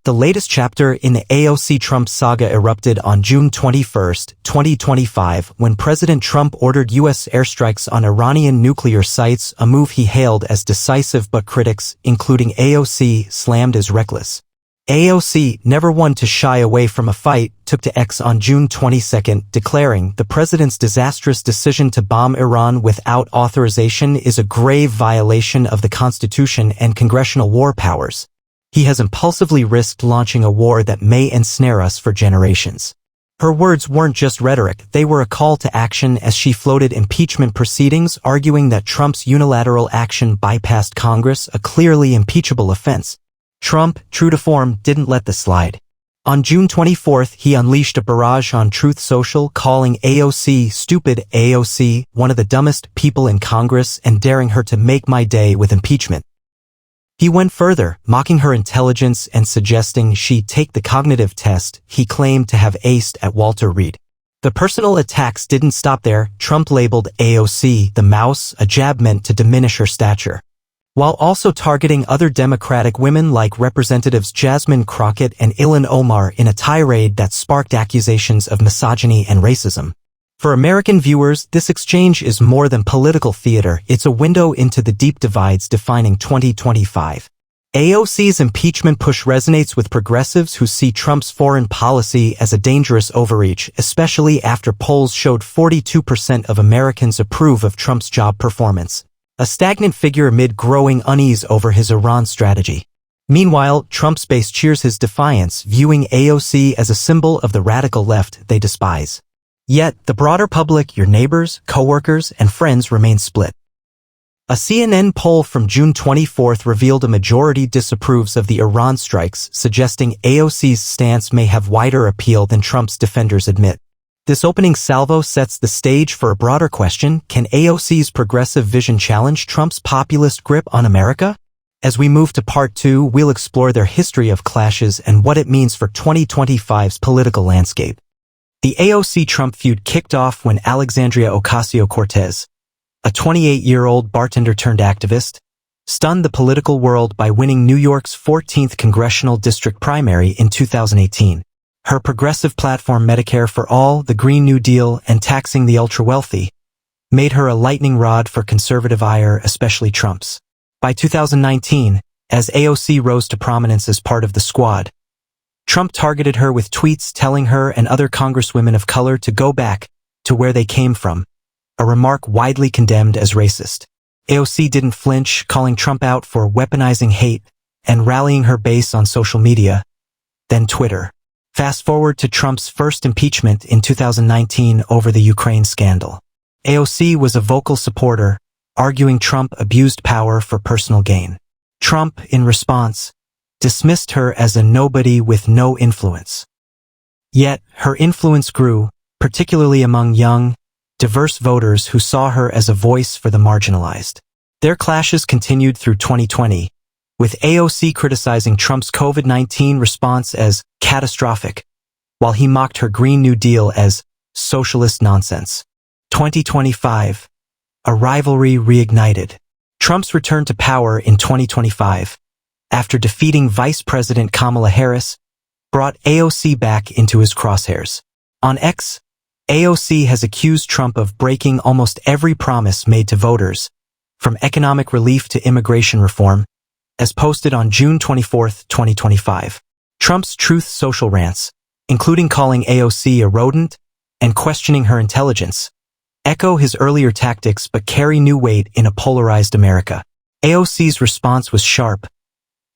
The latest chapter in the AOC Trump saga erupted on June 21, 2025, when President Trump ordered U.S. airstrikes on Iranian nuclear sites, a move he hailed as decisive but critics, including AOC, slammed as reckless. AOC, never one to shy away from a fight, took to X on June 22, declaring, "The president's disastrous decision to bomb Iran without authorization is a grave violation of the Constitution and congressional war powers. He has impulsively risked launching a war that may ensnare us for generations." Her words weren't just rhetoric, they were a call to action as she floated impeachment proceedings, arguing that Trump's unilateral action bypassed Congress, a clearly impeachable offense. Trump, true to form, didn't let this slide. On June 24, he unleashed a barrage on Truth Social, calling AOC stupid, AOC, one of the dumbest people in Congress, and daring her to make my day with impeachment. He went further, mocking her intelligence and suggesting she take the cognitive test he claimed to have aced at Walter Reed. The personal attacks didn't stop there. Trump labeled AOC the mouse, a jab meant to diminish her stature, while also targeting other Democratic women like Representatives Jasmine Crockett and Ilhan Omar in a tirade that sparked accusations of misogyny and racism. For American viewers, this exchange is more than political theater, it's a window into the deep divides defining 2025. AOC's impeachment push resonates with progressives who see Trump's foreign policy as a dangerous overreach, especially after polls showed 42% of Americans approve of Trump's job performance, a stagnant figure amid growing unease over his Iran strategy. Meanwhile, Trump's base cheers his defiance, viewing AOC as a symbol of the radical left they despise. Yet, the broader public, your neighbors, coworkers, and friends remain split. A CNN poll from June 24 revealed a majority disapproves of the Iran strikes, suggesting AOC's stance may have wider appeal than Trump's defenders admit. This opening salvo sets the stage for a broader question: can AOC's progressive vision challenge Trump's populist grip on America? As we move to Part 2, we'll explore their history of clashes and what it means for 2025's political landscape. The AOC-Trump feud kicked off when Alexandria Ocasio-Cortez, a 28-year-old bartender-turned-activist, stunned the political world by winning New York's 14th congressional district primary in 2018. Her progressive platform, Medicare for All, the Green New Deal, and taxing the ultra-wealthy, made her a lightning rod for conservative ire, especially Trump's. By 2019, as AOC rose to prominence as part of the squad, Trump targeted her with tweets telling her and other congresswomen of color to go back to where they came from, a remark widely condemned as racist. AOC didn't flinch, calling Trump out for weaponizing hate and rallying her base on social media, then Twitter. Fast forward to Trump's first impeachment in 2019 over the Ukraine scandal. AOC was a vocal supporter, arguing Trump abused power for personal gain. Trump, in response, dismissed her as a nobody with no influence. Yet, her influence grew, particularly among young, diverse voters who saw her as a voice for the marginalized. Their clashes continued through 2020, with AOC criticizing Trump's COVID-19 response as catastrophic, while he mocked her Green New Deal as socialist nonsense. 2025. A rivalry reignited. Trump's return to power in 2025, after defeating Vice President Kamala Harris, brought AOC back into his crosshairs. On X, AOC has accused Trump of breaking almost every promise made to voters, from economic relief to immigration reform, as posted on June 24, 2025. Trump's Truth Social rants, including calling AOC a rodent and questioning her intelligence, echo his earlier tactics but carry new weight in a polarized America. AOC's response was sharp.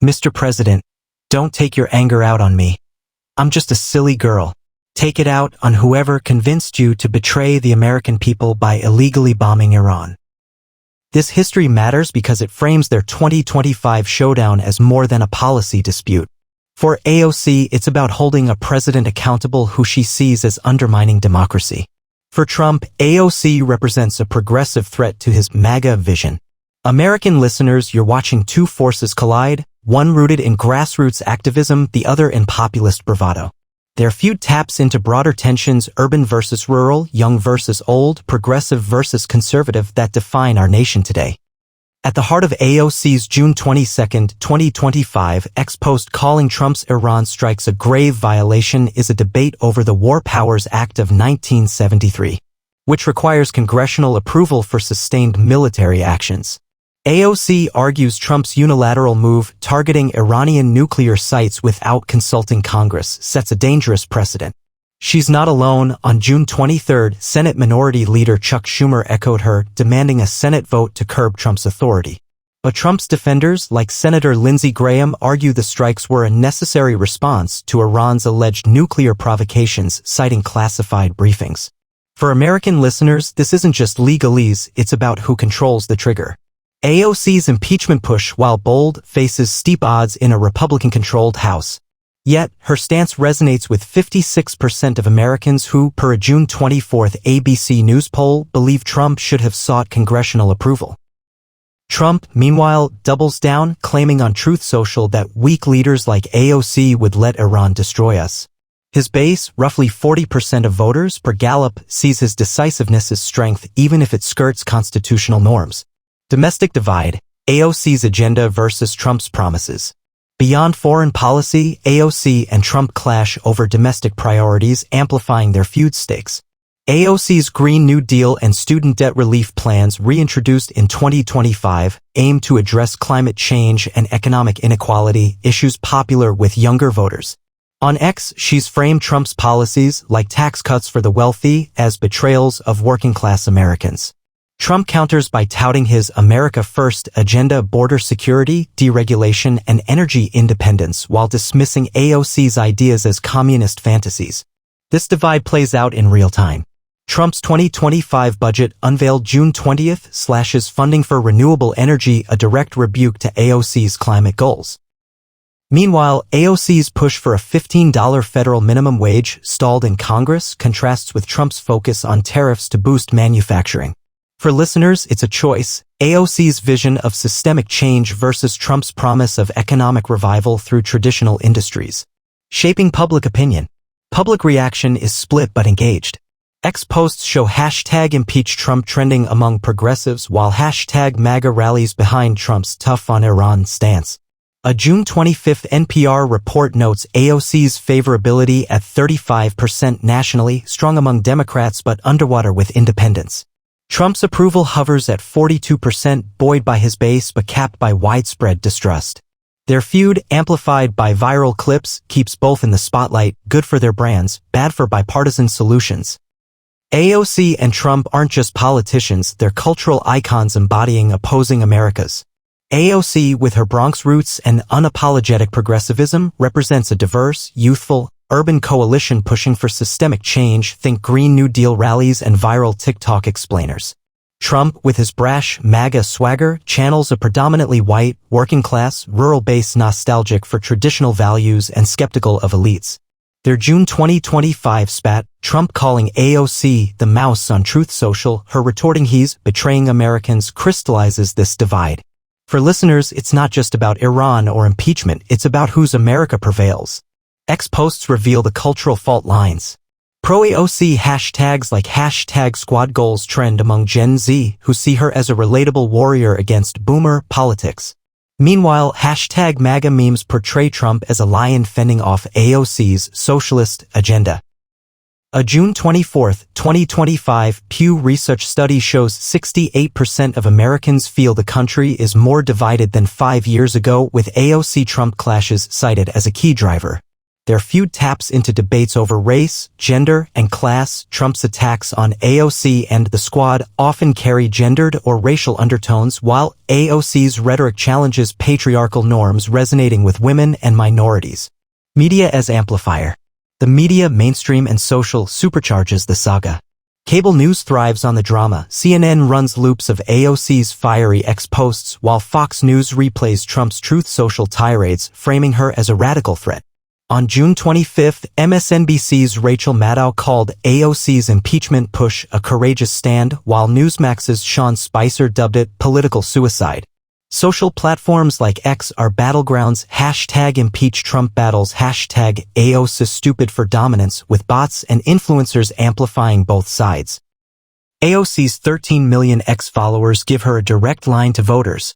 "Mr. President, don't take your anger out on me. I'm just a silly girl. Take it out on whoever convinced you to betray the American people by illegally bombing Iran." This history matters because it frames their 2025 showdown as more than a policy dispute. For AOC, it's about holding a president accountable who she sees as undermining democracy. For Trump, AOC represents a progressive threat to his MAGA vision. American listeners, you're watching two forces collide, one rooted in grassroots activism, the other in populist bravado. Their feud taps into broader tensions, urban versus rural, young versus old, progressive versus conservative, that define our nation today. At the heart of AOC's June 22, 2025, ex-post calling Trump's Iran strikes a grave violation is a debate over the War Powers Act of 1973, which requires congressional approval for sustained military actions. AOC argues Trump's unilateral move targeting Iranian nuclear sites without consulting Congress sets a dangerous precedent. She's not alone. On June 23, Senate Minority Leader Chuck Schumer echoed her, demanding a Senate vote to curb Trump's authority. But Trump's defenders, like Senator Lindsey Graham, argue the strikes were a necessary response to Iran's alleged nuclear provocations, citing classified briefings. For American listeners, this isn't just legalese, it's about who controls the trigger. AOC's impeachment push, while bold, faces steep odds in a Republican-controlled House. Yet, her stance resonates with 56% of Americans who, per a June 24 ABC News poll, believe Trump should have sought congressional approval. Trump, meanwhile, doubles down, claiming on Truth Social that weak leaders like AOC would let Iran destroy us. His base, roughly 40% of voters per Gallup, sees his decisiveness as strength even if it skirts constitutional norms. Domestic divide, AOC's agenda versus Trump's promises. Beyond foreign policy, AOC and Trump clash over domestic priorities, amplifying their feud stakes. AOC's Green New Deal and student debt relief plans, reintroduced in 2025, aim to address climate change and economic inequality, issues popular with younger voters. On X, she's framed Trump's policies, like tax cuts for the wealthy, as betrayals of working-class Americans. Trump counters by touting his America First agenda, border security, deregulation, and energy independence, while dismissing AOC's ideas as communist fantasies. This divide plays out in real time. Trump's 2025 budget, unveiled June 20, slashes funding for renewable energy, a direct rebuke to AOC's climate goals. Meanwhile, AOC's push for a $15 federal minimum wage, stalled in Congress, contrasts with Trump's focus on tariffs to boost manufacturing. For listeners, it's a choice: AOC's vision of systemic change versus Trump's promise of economic revival through traditional industries. Shaping public opinion. Public reaction is split but engaged. X posts show #ImpeachTrump trending among progressives, while #MAGA rallies behind Trump's tough on Iran stance. A June 25 NPR report notes AOC's favorability at 35% nationally, strong among Democrats but underwater with independents. Trump's approval hovers at 42%, buoyed by his base but capped by widespread distrust. Their feud, amplified by viral clips, keeps both in the spotlight, good for their brands, bad for bipartisan solutions. AOC and Trump aren't just politicians, they're cultural icons embodying opposing Americas. AOC, with her Bronx roots and unapologetic progressivism, represents a diverse, youthful, urban coalition pushing for systemic change. Think Green New Deal rallies and viral TikTok explainers. Trump, with his brash, MAGA swagger, channels a predominantly white, working-class, rural base nostalgic for traditional values and skeptical of elites. Their June 2025 spat, Trump calling AOC the mouse on Truth Social, her retorting he's betraying Americans, crystallizes this divide. For listeners, it's not just about Iran or impeachment, it's about whose America prevails. X posts reveal the cultural fault lines. Pro-AOC hashtags like #SquadGoals trend among Gen Z, who see her as a relatable warrior against boomer politics. Meanwhile, #MAGA memes portray Trump as a lion fending off AOC's socialist agenda. A June 24, 2025 Pew Research study shows 68% of Americans feel the country is more divided than 5 years ago, with AOC-Trump clashes cited as a key driver. Their feud taps into debates over race, gender, and class. Trump's attacks on AOC and the Squad often carry gendered or racial undertones, while AOC's rhetoric challenges patriarchal norms, resonating with women and minorities. Media as amplifier. The media, mainstream and social, supercharges the saga. Cable news thrives on the drama. CNN runs loops of AOC's fiery X-posts, while Fox News replays Trump's Truth Social tirades, framing her as a radical threat. On June 25, MSNBC's Rachel Maddow called AOC's impeachment push a courageous stand, while Newsmax's Sean Spicer dubbed it political suicide. Social platforms like X are battlegrounds. #ImpeachTrump battles #AOC stupid for dominance, with bots and influencers amplifying both sides. AOC's 13 million X followers give her a direct line to voters,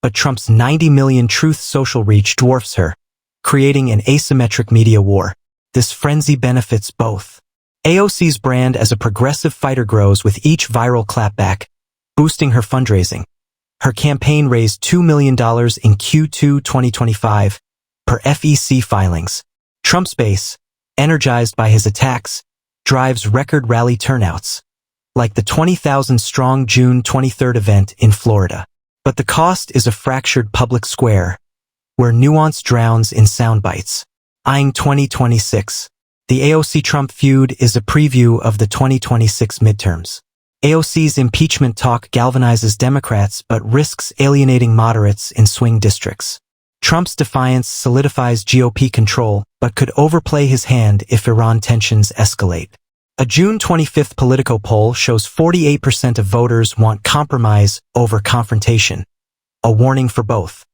but Trump's 90 million Truth social reach dwarfs her, creating an asymmetric media war. This frenzy benefits both. AOC's brand as a progressive fighter grows with each viral clapback, boosting her fundraising. Her campaign raised $2 million in Q2 2025, per FEC filings. Trump's base, energized by his attacks, drives record rally turnouts, like the 20,000-strong June 23 event in Florida. But the cost is a fractured public square, where nuance drowns in sound bites. Eyeing 2026. The AOC-Trump feud is a preview of the 2026 midterms. AOC's impeachment talk galvanizes Democrats but risks alienating moderates in swing districts. Trump's defiance solidifies GOP control but could overplay his hand if Iran tensions escalate. A June 25 Politico poll shows 48% of voters want compromise over confrontation, a warning for both.